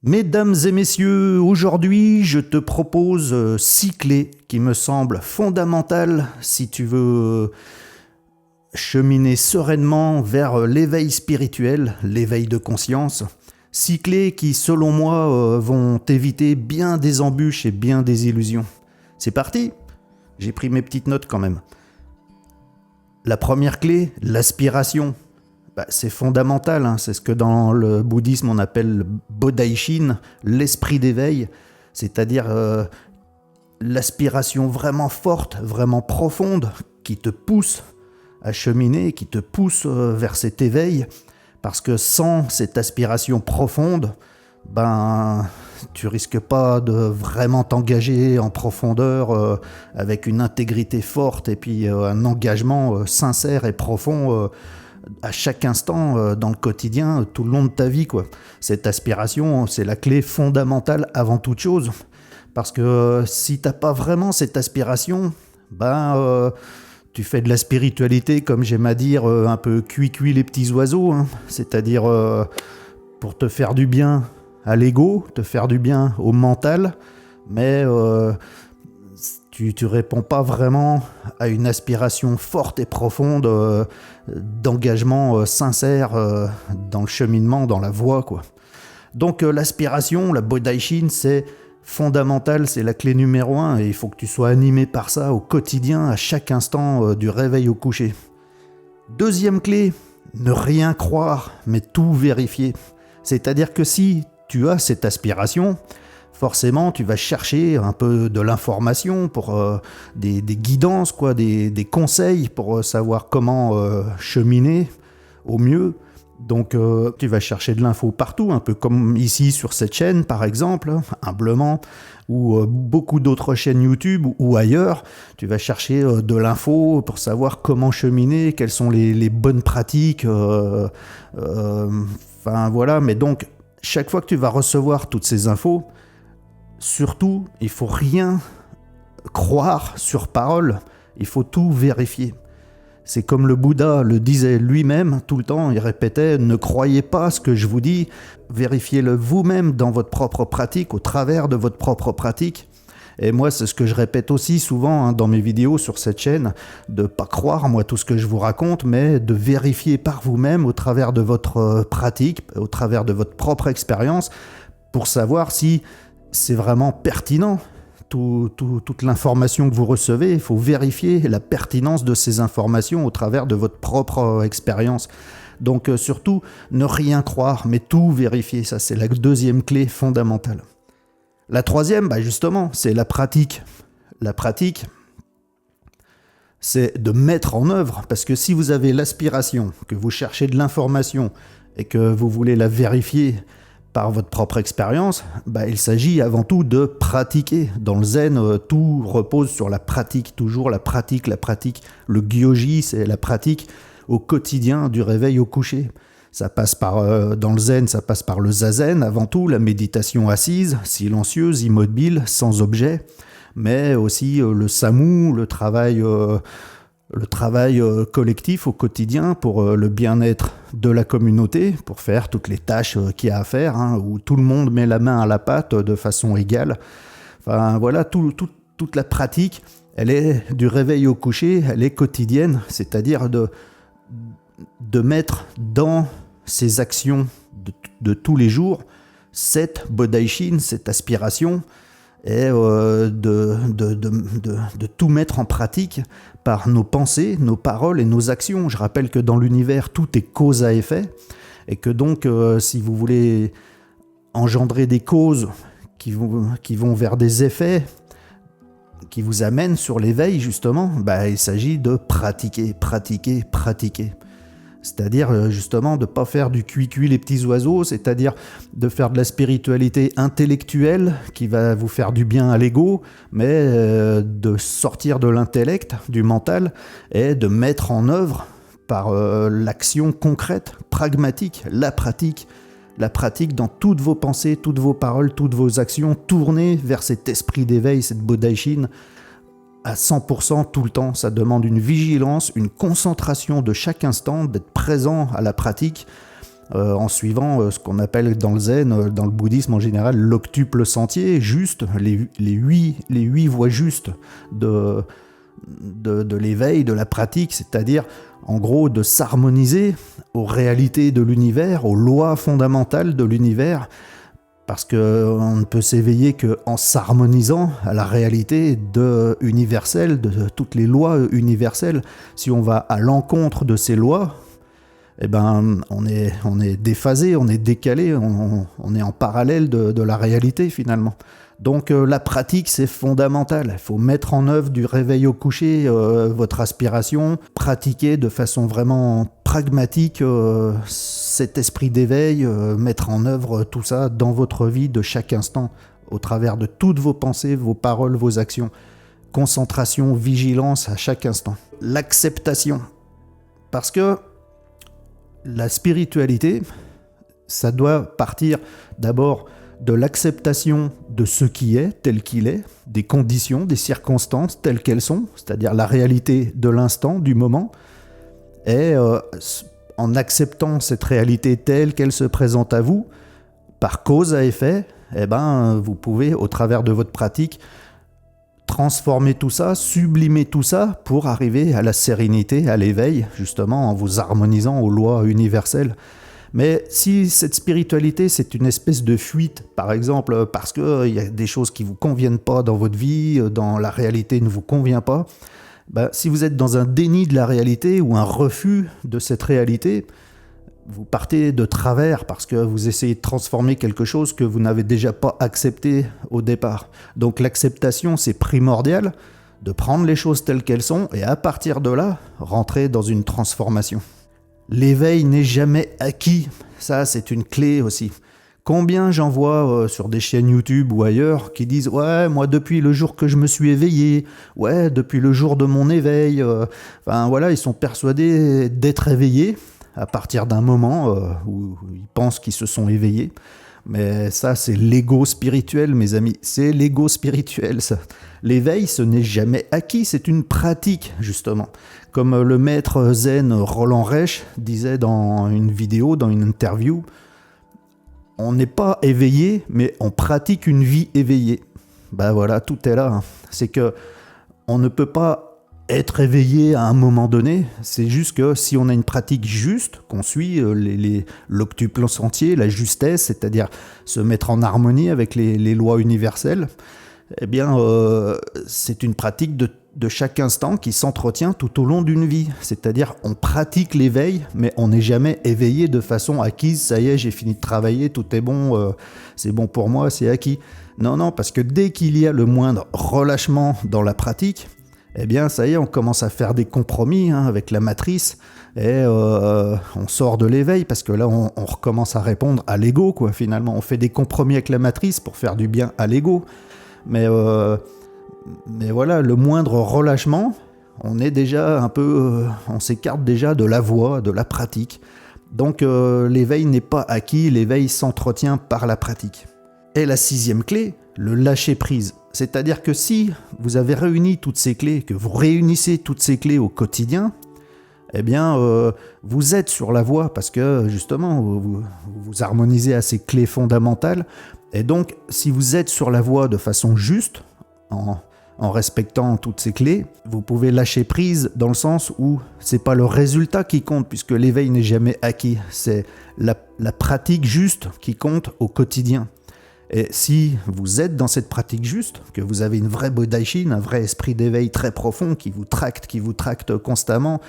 Mesdames et messieurs, aujourd'hui je te propose 6 clés qui me semblent fondamentales si tu veux cheminer sereinement vers l'éveil spirituel, l'éveil de conscience. 6 clés qui, selon moi, vont t'éviter bien des embûches et bien des illusions. C'est parti! J'ai pris mes petites notes quand même. La première clé, l'aspiration. C'est fondamental, hein. C'est ce que dans le bouddhisme on appelle le Bodhaishin, l'esprit d'éveil, c'est-à-dire l'aspiration vraiment forte, vraiment profonde, qui te pousse à cheminer, qui te pousse vers cet éveil, parce que sans cette aspiration profonde, tu risques pas de vraiment t'engager en profondeur avec une intégrité forte et puis un engagement sincère et profond à chaque instant dans le quotidien, tout le long de ta vie, quoi. Cette aspiration, c'est la clé fondamentale avant toute chose. Parce que si t'as pas vraiment cette aspiration, tu fais de la spiritualité, comme j'aime à dire, un peu cuit les petits oiseaux, hein. C'est-à-dire pour te faire du bien à l'ego, te faire du bien au mental, mais tu réponds pas vraiment à une aspiration forte et profonde d'engagement sincère dans le cheminement, dans la voie, quoi. Donc l'aspiration, la Bodhaishin, c'est fondamental, c'est la clé numéro 1 et il faut que tu sois animé par ça au quotidien, à chaque instant du réveil au coucher. Deuxième clé, ne rien croire, mais tout vérifier. C'est-à-dire que si tu as cette aspiration, forcément, tu vas chercher un peu de l'information pour des guidances, quoi, des conseils pour savoir comment cheminer au mieux. Donc, tu vas chercher de l'info partout, un peu comme ici sur cette chaîne, par exemple, humblement, ou beaucoup d'autres chaînes YouTube ou ailleurs. Tu vas chercher de l'info pour savoir comment cheminer, quelles sont les bonnes pratiques. Voilà, mais donc, chaque fois que tu vas recevoir toutes ces infos, surtout, il faut rien croire sur parole, il faut tout vérifier. C'est comme le Bouddha le disait lui-même tout le temps, il répétait « Ne croyez pas ce que je vous dis, vérifiez-le vous-même dans votre propre pratique, au travers de votre propre pratique. » Et moi, c'est ce que je répète aussi souvent dans mes vidéos sur cette chaîne, de ne pas croire moi tout ce que je vous raconte, mais de vérifier par vous-même au travers de votre pratique, au travers de votre propre expérience, pour savoir si c'est vraiment pertinent. Toute l'information que vous recevez, il faut vérifier la pertinence de ces informations au travers de votre propre expérience. Donc surtout, ne rien croire, mais tout vérifier. Ça, c'est la deuxième clé fondamentale. La troisième, justement, c'est la pratique. La pratique, c'est de mettre en œuvre, parce que si vous avez l'aspiration, que vous cherchez de l'information et que vous voulez la vérifier par votre propre expérience, il s'agit avant tout de pratiquer. Dans le zen, tout repose sur la pratique, toujours la pratique. Le gyoji, c'est la pratique au quotidien du réveil au coucher. Ça passe dans le zen, ça passe par le zazen, avant tout, la méditation assise, silencieuse, immobile, sans objet, mais aussi le samu, le travail collectif au quotidien pour le bien-être de la communauté, pour faire toutes les tâches qu'il y a à faire, où tout le monde met la main à la pâte de façon égale. Enfin voilà, toute la pratique, elle est du réveil au coucher, elle est quotidienne, c'est-à-dire de mettre dans ses actions de tous les jours cette Bodhaishin, cette aspiration, et de tout mettre en pratique par nos pensées, nos paroles et nos actions. Je rappelle que dans l'univers, tout est cause à effet, et que donc, si vous voulez engendrer des causes qui vont vers des effets, qui vous amènent sur l'éveil, justement, il s'agit de pratiquer. C'est-à-dire justement de ne pas faire du cuit les petits oiseaux, c'est-à-dire de faire de la spiritualité intellectuelle qui va vous faire du bien à l'ego, mais de sortir de l'intellect, du mental, et de mettre en œuvre par l'action concrète, pragmatique, la pratique dans toutes vos pensées, toutes vos paroles, toutes vos actions, tournées vers cet esprit d'éveil, cette Bodhaishin, à 100% tout le temps. Ça demande une vigilance, une concentration de chaque instant, d'être présent à la pratique en suivant ce qu'on appelle dans le zen, dans le bouddhisme en général, l'octuple sentier, juste, les huit voies justes de l'éveil, de la pratique, c'est-à-dire en gros de s'harmoniser aux réalités de l'univers, aux lois fondamentales de l'univers, parce qu'on ne peut s'éveiller qu'en s'harmonisant à la réalité universelle, de toutes les lois universelles. Si on va à l'encontre de ces lois, eh ben, on est déphasé, on est décalé, on est en parallèle de la réalité finalement. Donc la pratique, c'est fondamental. Il faut mettre en œuvre du réveil au coucher votre aspiration, pratiquer de façon vraiment pragmatique cet esprit d'éveil, mettre en œuvre tout ça dans votre vie de chaque instant, au travers de toutes vos pensées, vos paroles, vos actions. Concentration, vigilance à chaque instant. L'acceptation. Parce que la spiritualité, ça doit partir d'abord de l'acceptation de ce qui est, tel qu'il est, des conditions, des circonstances telles qu'elles sont, c'est-à-dire la réalité de l'instant, du moment, et en acceptant cette réalité telle qu'elle se présente à vous, par cause à effet, eh ben, vous pouvez, au travers de votre pratique, transformer tout ça, sublimer tout ça pour arriver à la sérénité, à l'éveil, justement en vous harmonisant aux lois universelles. Mais si cette spiritualité, c'est une espèce de fuite, par exemple, parce qu'il y a des choses qui ne vous conviennent pas dans votre vie, dans la réalité ne vous convient pas, ben, si vous êtes dans un déni de la réalité ou un refus de cette réalité, vous partez de travers parce que vous essayez de transformer quelque chose que vous n'avez déjà pas accepté au départ. Donc l'acceptation, c'est primordial de prendre les choses telles qu'elles sont et à partir de là, rentrer dans une transformation. L'éveil n'est jamais acquis, ça c'est une clé aussi. Combien j'en vois sur des chaînes YouTube ou ailleurs qui disent « Ouais, moi depuis le jour que je me suis éveillé, ouais, depuis le jour de mon éveil, enfin voilà, ils sont persuadés d'être éveillés à partir d'un moment où ils pensent qu'ils se sont éveillés. Mais ça, c'est l'ego spirituel, mes amis, c'est l'ego spirituel, ça. L'éveil, ce n'est jamais acquis, c'est une pratique, justement. Comme le maître zen Roland Reich disait dans une vidéo, dans une interview, on n'est pas éveillé, mais on pratique une vie éveillée. Ben voilà, tout est là. C'est que on ne peut pas être éveillé à un moment donné, c'est juste que si on a une pratique juste, qu'on suit l'octuple sentier, la justesse, c'est-à-dire se mettre en harmonie avec les lois universelles, eh bien, c'est une pratique de chaque instant qui s'entretient tout au long d'une vie. C'est-à-dire, on pratique l'éveil, mais on n'est jamais éveillé de façon acquise. Ça y est, j'ai fini de travailler, tout est bon, c'est bon pour moi, c'est acquis. Non, parce que dès qu'il y a le moindre relâchement dans la pratique, eh bien, ça y est, on commence à faire des compromis avec la matrice et on sort de l'éveil parce que là, on recommence à répondre à l'ego, quoi, finalement. On fait des compromis avec la matrice pour faire du bien à l'ego. Mais voilà, le moindre relâchement, on est déjà un peu... on s'écarte déjà de la voie, de la pratique. Donc, l'éveil n'est pas acquis, l'éveil s'entretient par la pratique. Et la 6e clé, le lâcher-prise. C'est-à-dire que si vous avez réuni toutes ces clés, que vous réunissez toutes ces clés au quotidien, eh bien, vous êtes sur la voie parce que, justement, vous harmonisez à ces clés fondamentales. Et donc, si vous êtes sur la voie de façon juste, en respectant toutes ces clés, vous pouvez lâcher prise dans le sens où c'est pas le résultat qui compte, puisque l'éveil n'est jamais acquis. C'est la pratique juste qui compte au quotidien. Et si vous êtes dans cette pratique juste, que vous avez une vraie Bodhaishin, un vrai esprit d'éveil très profond qui vous tracte constamment,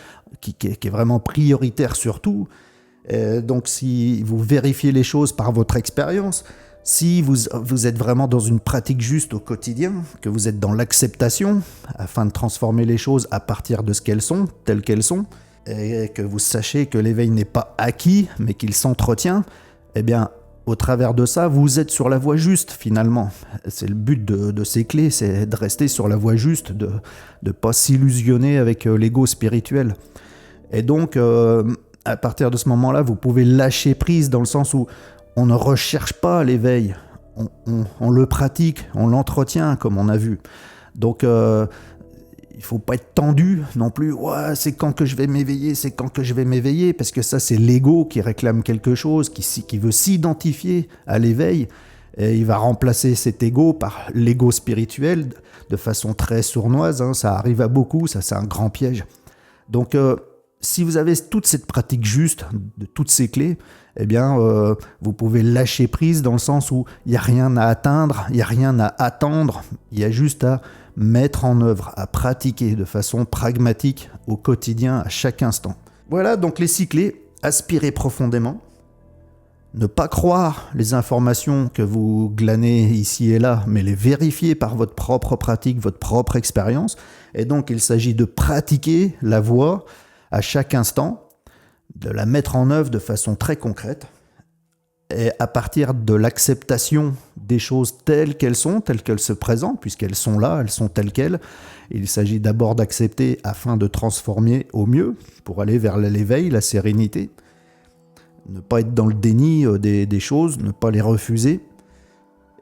qui est vraiment prioritaire sur tout, donc si vous vérifiez les choses par votre expérience, si vous êtes vraiment dans une pratique juste au quotidien, que vous êtes dans l'acceptation, afin de transformer les choses à partir de ce qu'elles sont, telles qu'elles sont, et que vous sachez que l'éveil n'est pas acquis, mais qu'il s'entretient, eh bien, au travers de ça, vous êtes sur la voie juste, finalement. C'est le but de ces clés, c'est de rester sur la voie juste, de ne pas s'illusionner avec l'ego spirituel. Et donc, à partir de ce moment-là, vous pouvez lâcher prise dans le sens où on ne recherche pas l'éveil, on le pratique, on l'entretient, comme on a vu. Donc, Il faut pas être tendu non plus. Ouais, c'est quand que je vais m'éveiller, c'est quand que je vais m'éveiller, parce que ça, c'est l'ego qui réclame quelque chose, qui veut s'identifier à l'éveil. Et il va remplacer cet ego par l'ego spirituel de façon très sournoise. Hein. Ça arrive à beaucoup, ça, c'est un grand piège. Donc, si vous avez toute cette pratique juste de toutes ces clés, eh bien, vous pouvez lâcher prise dans le sens où il n'y a rien à atteindre, il n'y a rien à attendre, il y a juste à mettre en œuvre, à pratiquer de façon pragmatique au quotidien, à chaque instant. Voilà donc les 6 clés. Aspirez profondément. Ne pas croire les informations que vous glanez ici et là, mais les vérifier par votre propre pratique, votre propre expérience. Et donc, il s'agit de pratiquer la voie à chaque instant, de la mettre en œuvre de façon très concrète. Et à partir de l'acceptation des choses telles qu'elles se présentent, puisqu'elles sont là, elles sont telles quelles, il s'agit d'abord d'accepter afin de transformer au mieux, pour aller vers l'éveil, la sérénité. Ne pas être dans le déni des choses, ne pas les refuser.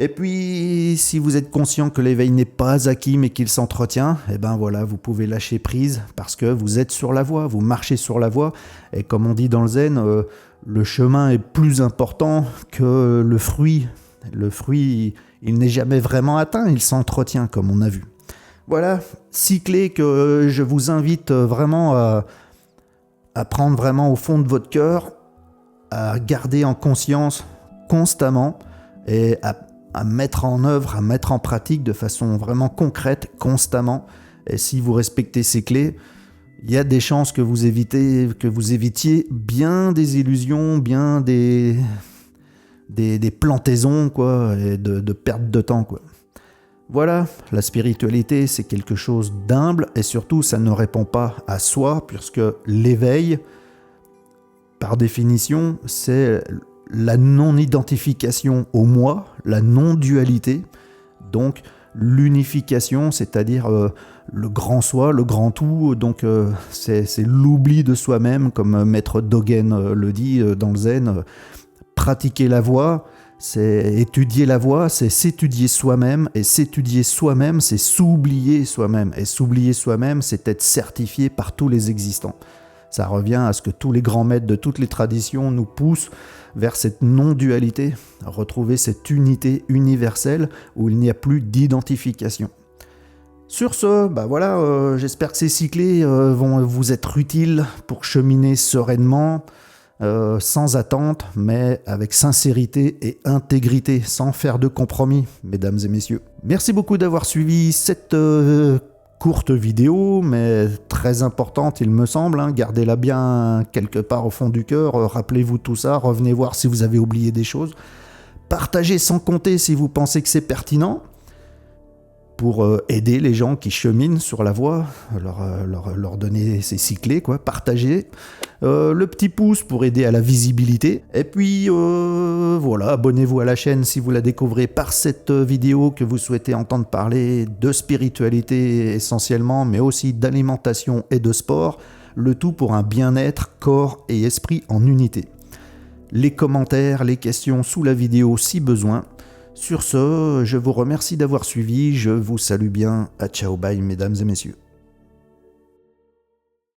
Et puis, si vous êtes conscient que l'éveil n'est pas acquis mais qu'il s'entretient, eh ben voilà, vous pouvez lâcher prise parce que vous êtes sur la voie, vous marchez sur la voie. Et comme on dit dans le zen, le chemin est plus important que le fruit. Le fruit, il n'est jamais vraiment atteint, il s'entretient comme on a vu. Voilà, 6 clés que je vous invite vraiment à prendre vraiment au fond de votre cœur, à garder en conscience constamment et à mettre en œuvre, à mettre en pratique de façon vraiment concrète, constamment. Et si vous respectez ces clés, il y a des chances que vous évitiez bien des illusions, bien des plantaisons, quoi, et de perte de temps, quoi. Voilà, la spiritualité, c'est quelque chose d'humble et surtout, ça ne répond pas à soi, puisque l'éveil, par définition, c'est la non-identification au moi, la non-dualité, donc l'unification, c'est-à-dire le grand soi, le grand tout, donc c'est l'oubli de soi-même, comme Maître Dogen le dit dans le zen. Pratiquer la voie, c'est étudier la voie, c'est s'étudier soi-même, et s'étudier soi-même, c'est s'oublier soi-même, et s'oublier soi-même, c'est être certifié par tous les existants. Ça revient à ce que tous les grands maîtres de toutes les traditions nous poussent vers cette non-dualité, retrouver cette unité universelle où il n'y a plus d'identification. Sur ce, voilà, j'espère que ces 6 clés vont vous être utiles pour cheminer sereinement, sans attente, mais avec sincérité et intégrité, sans faire de compromis, mesdames et messieurs. Merci beaucoup d'avoir suivi cette courte vidéo, mais très importante, il me semble. Hein. Gardez-la bien quelque part au fond du cœur. Rappelez-vous tout ça. Revenez voir si vous avez oublié des choses. Partagez sans compter si vous pensez que c'est pertinent pour aider les gens qui cheminent sur la voie, leur donner ces 6 clés, quoi. Partagez. Le petit pouce pour aider à la visibilité. Et puis, voilà, abonnez-vous à la chaîne si vous la découvrez par cette vidéo, que vous souhaitez entendre parler de spiritualité essentiellement, mais aussi d'alimentation et de sport. Le tout pour un bien-être, corps et esprit en unité. Les commentaires, les questions sous la vidéo si besoin. Sur ce, je vous remercie d'avoir suivi, je vous salue bien, à ciao bye mesdames et messieurs.